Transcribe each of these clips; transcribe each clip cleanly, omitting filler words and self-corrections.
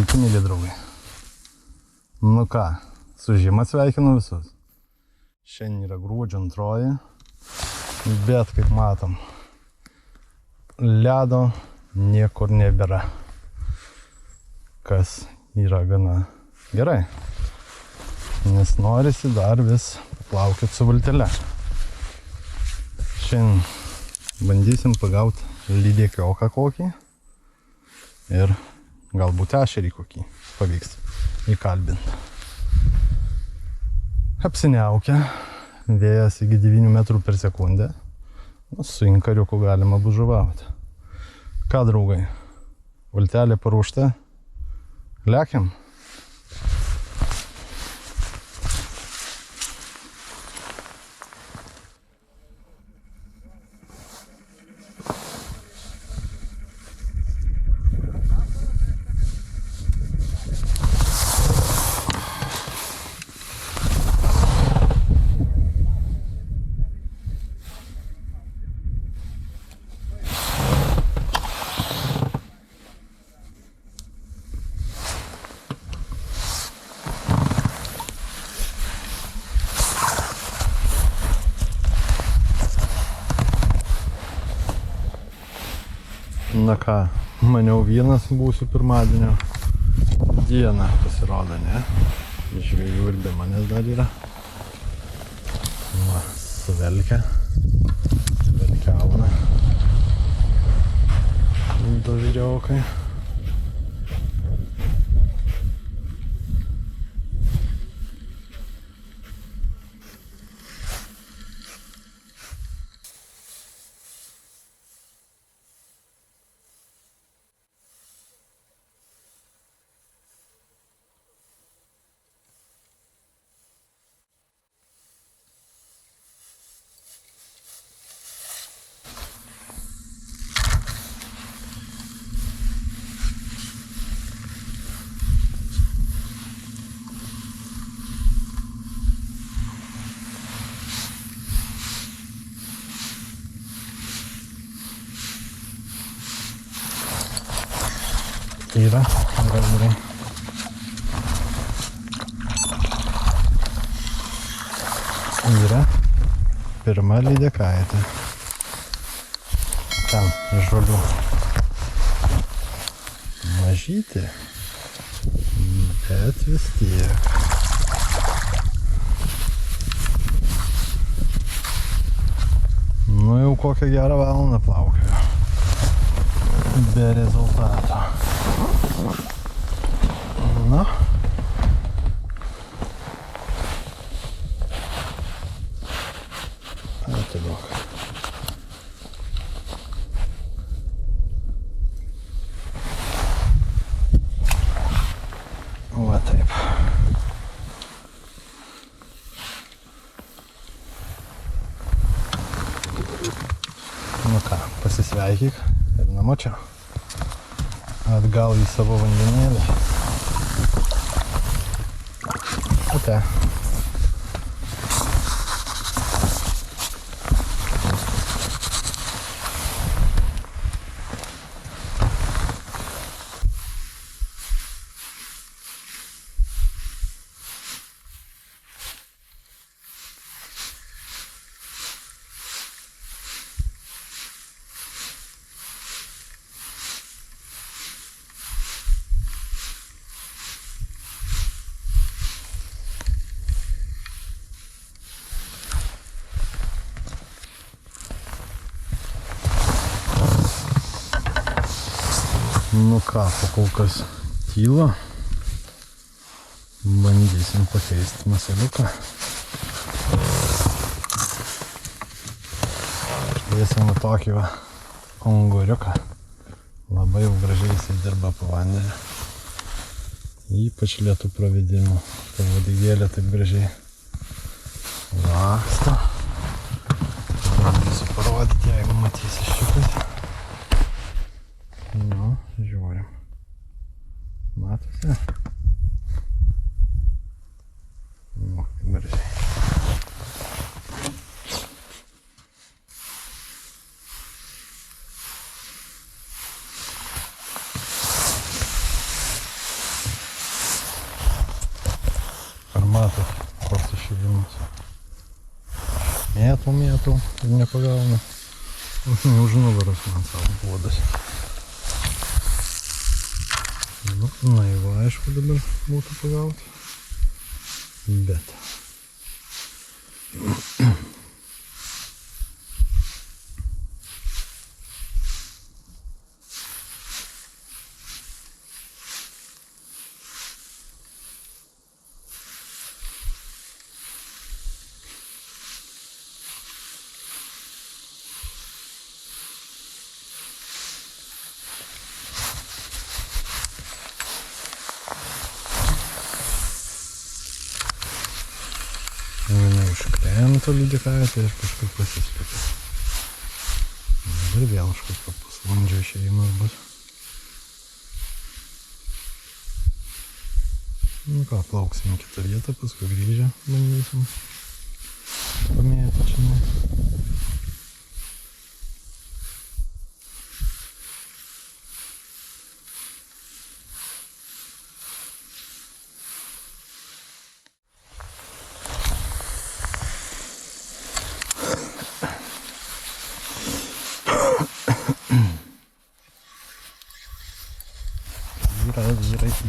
Sveiki, mėly draugai. Nu ką, su žiema sveikinu visus. Šiandien yra gruodžio 2, bet kaip matom, ledo niekur nebėra, kas yra gana gerai, nes norisi dar vis plaukioti su valtele. Šiandien bandysim pagauti lydekioką kokį ir galbūt ešerį kokį pavyks įkalbinti. Apsiniaukia, vėjas iki 9 metrų per sekundę. Su inkariuku galima bus žuvauti. Ką, draugai, valtelė paruošta? Lekiam? Na ką, maniau vienas būsiu pirmadienio dieną, pasirodo, ne? Žvejų ir be manęs dar yra. Va, suvelkia auna. Du vyriokai. Yra gerai. Yra pirma lydekaitė. Ten iš žolių. Mažytė, bet vis tiek. Nu jau kokią gerą valandą plaukioju. Be rezultato. Na. Atiduok. Va taip. Nu ką, pasisveikyk ir namo čia. Atgal į savo vandenėlį. Ate. Nu ką, kol kas tyla. Bandysim pakeisti maseliuką. Dėsim tokį unguriuką. Labai jau gražiai jisai dirba po vandenį. Ypač lietų pravedimų. Ta uodegėlė taip gražiai laksto. Bandysiu parodyti, jeigu matysi ščiukas. Nu, žiūrim. Matosi? Nu, gražiai. Mėtau ir nepagauna. Už nugaros man savo uodas. Nu, naivu aišku dabar būtų pagauti. Bet. Užkrento lydekaitę ir kažkaip pasislėpė. Dabar vėl kažkokio pusvalandžio išėjimas bus. Nu ką, plauksim į kitą vietą, paskui grįžę bandysim pamėti čia.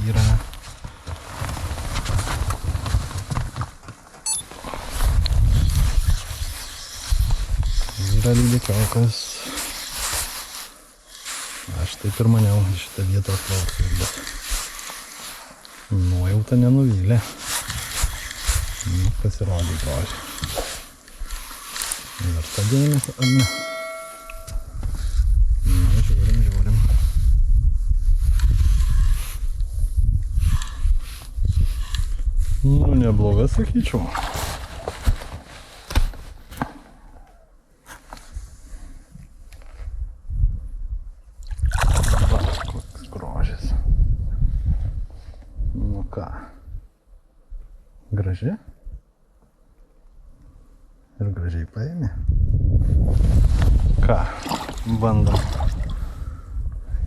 Yra. Yra lydekiokas. Aš taip ir maniau šitą vietą atplauksiu, bet nuojauta nenuvylė. Pasirodė grožiai. Verta dėmesio, ar ne? Žiūrim. Nu, nebloga, sakyčiau. Va, koks grožis. Nu ką. Graži? Ir gražiai paėmė. Ką, bandom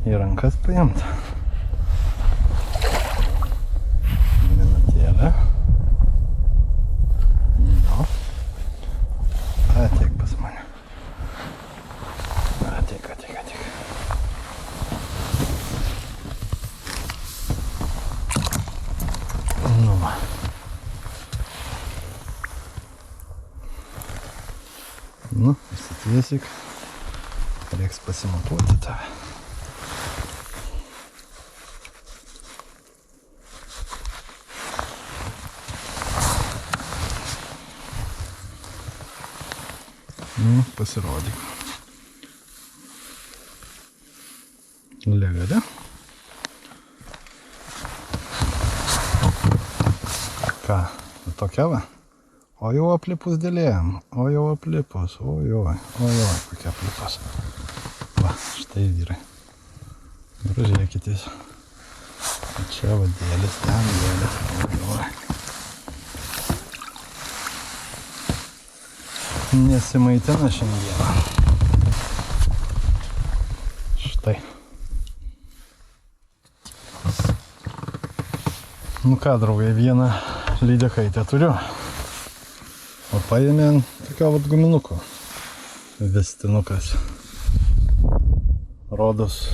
į rankas paimti. Minutėlę. No. Ateik pas mane. Ateik. Nu va. Nu, įsitiesyk. Reiks pasimatuoti tave. Nu, pasirodyk. Legali. Ką, tokia va? O jau aplipus dėlėjom. Ojoj, kokia aplipus. Va, štai vyrai. Gražiekitės. Čia va dėlis, ten dėlis. Ojoj. Nesimaitina šiandieną. Štai. Nu ką, draugai, vieną lydekaitę turiu. O paėmė tokio vat guminuko. Vestinukas. Rodos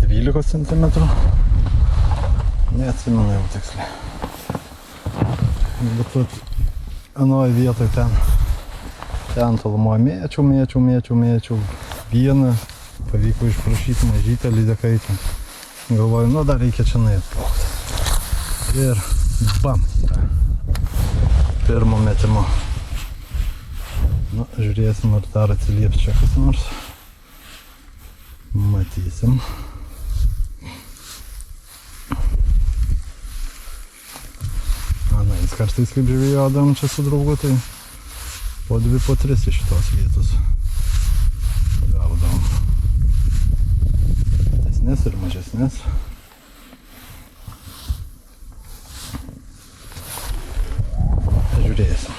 12 cm. Neatsimenu jau tiksliai. Bet vat anoje vietoje ten tolumoje mėčiau. Vieną pavyko išprašyti mažytę lydekaitę. Galvoju, nu dar reikia čia atplaukti. Ir bam, yra. Pirmo metimo. Nu, žiūrėsim, ar dar atsilieps čia kas nors. Matysim. Anais kartais kaip žvejodam čia su draugu, tai po 2, po 3 iš šitos vietos pagaudom. Didesnės ir mažesnės. Žiūrėsim.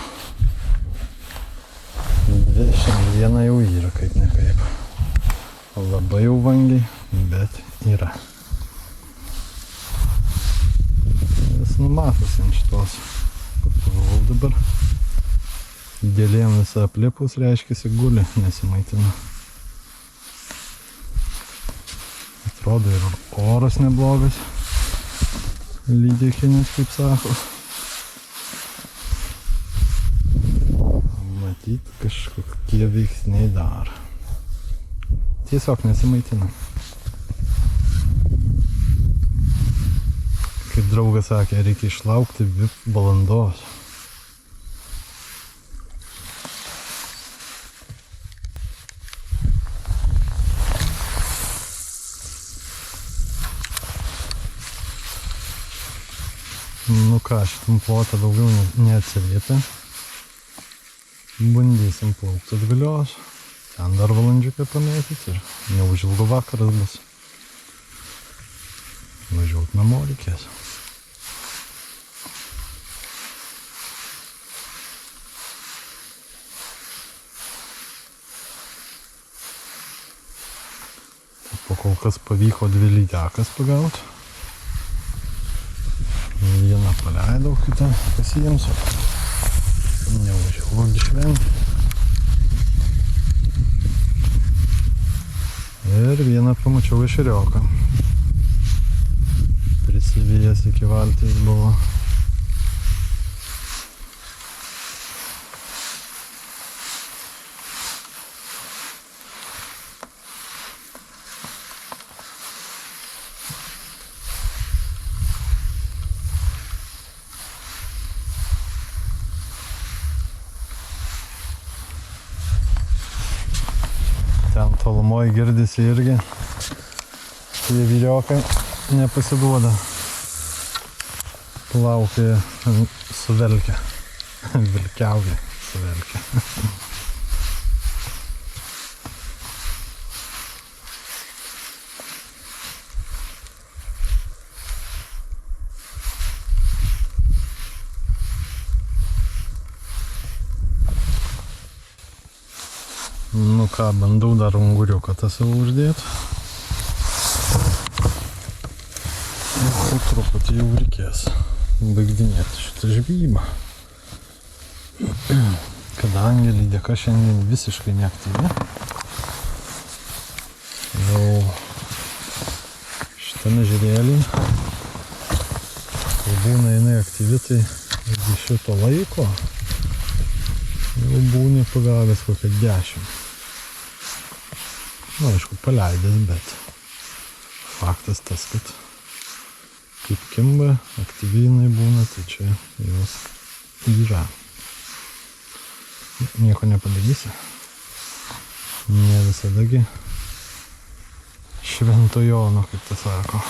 Šiandieną jau yra kaip nekaip. Labai jau vangiai, bet yra. Vis numatosi ant šitos. Papalau dabar. Dėlėm visą aplipus, reiškiasi guli, nesimaitina. Atrodo ir oras neblogas. Lydekinis, kaip sako. Matyt, kažkokie veiksniai dar. Tiesiog nesimaitina. Kaip draugas sakė, reikia išlaukti valandos. Nu ką, šitam plotą daugiau neatsiliepia. Bandysim plaukti atgalios. Ten dar valandžiuką pamėtyti ir neužilgo vakaras bus. Važiuot namo reikės. Po kol kas pavyko 2 lydekas pagauti. Vieną paleidau, kitą pasiimsiu. Neužilgo šventį. Ir vieną pamačiau ešerioką. Prisivijęs iki valties buvo. Ten tolumoje girdisi irgi. Tie vyriokai nepasiduoda. Plaukė suvelkę. Vilkiauja suvelkę. Nu ką, bandau dar unguriuką tą savo uždėti. Ir truputį jau reikės baigdinėti šitą žvejybą. Kadangi lydeka šiandien visiškai neaktyvi, jau šitame ežerėlį, kai būna jinai aktyvi, tai iki šito laiko jau būni pagavęs kokią 10. Nu, aišku, paleidęs, bet faktas tas, kad kaip kimba, aktyviai jinai būna, tai čia jos yra. Nieko nepadarysi. Ne visadagi švento Jono, kaip tas sako.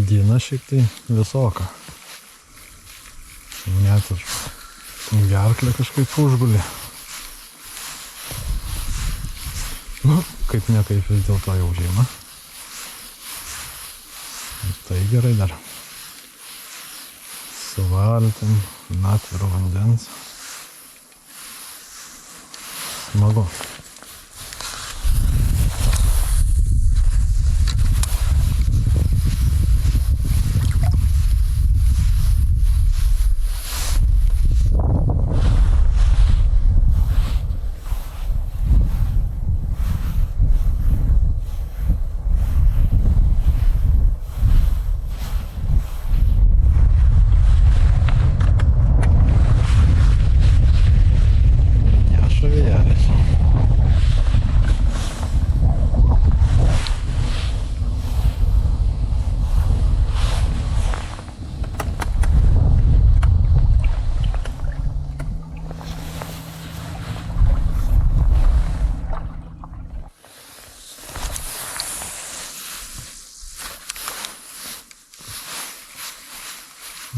Diena šiek tai visoka. Net ir gerklę kažkaip užgulė. Nu, kaip ne kaip vis dėlto jau žiema. Tai gerai dar. Su valtim, atviro vandens. Smagu.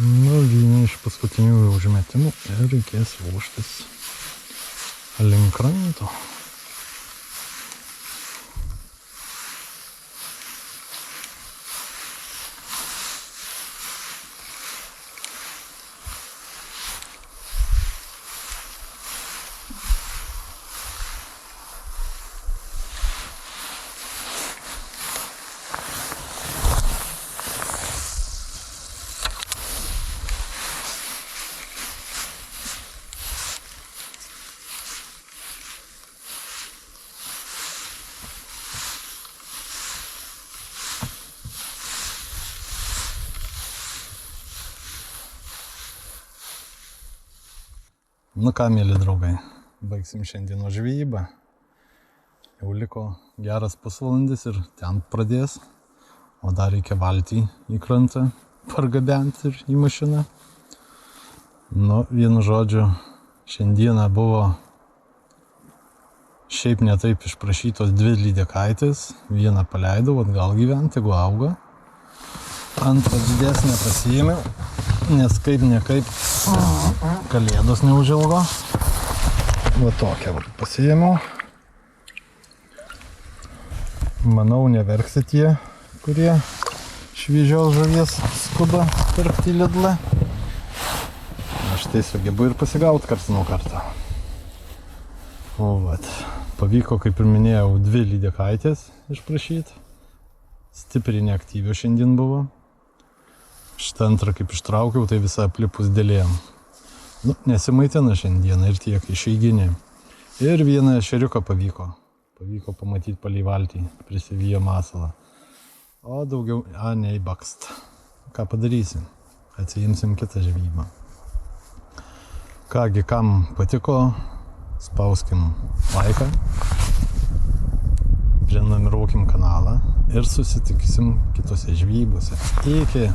Nu, vieni iš paskutinių užmetimų ir reikės vožtis link kranto. Nu ką, mėly draugai, baigsim šiandieno žvejybą. Jau liko geras pusvalandis ir ten pradės. O dar reikia valtį į krantą pargabenti ir į mašiną. Nu, vienu žodžiu, šiandieną buvo šiaip ne taip išprašytos 2 lydekaitės. Vieną paleidau atgal gyventi, jeigu auga. Antrą didesnę pasiėmiau, nes kaip nekaip kalėdos neužilgo. Va tokią pasiėmiau. Manau, neverksi tie, kurie šviežios žuvies skuba pirkti Lidlą. Aš tai sugebu ir pasigauti karts nuo karto. O vat, pavyko, kaip ir minėjau, 2 lydekaitės išprašyti. Stipriai neaktyvios šiandien buvo. Šitą antrą kaip ištraukiau, tai visą aplipus dėlėjom. Nu, nesimaitina šiandieną ir tiek išeiginė. Ir vieną ešeriuką pavyko. Pavyko pamatyti palei valtį, prisivijo masalą. O daugiau, neįbakst. Ką padarysim? Atsiimsim kitą žvejybą. Kągi, kam patiko, spauskim laiką, prenumeruokim kanalą ir susitiksim kitose žvejybose. Iki!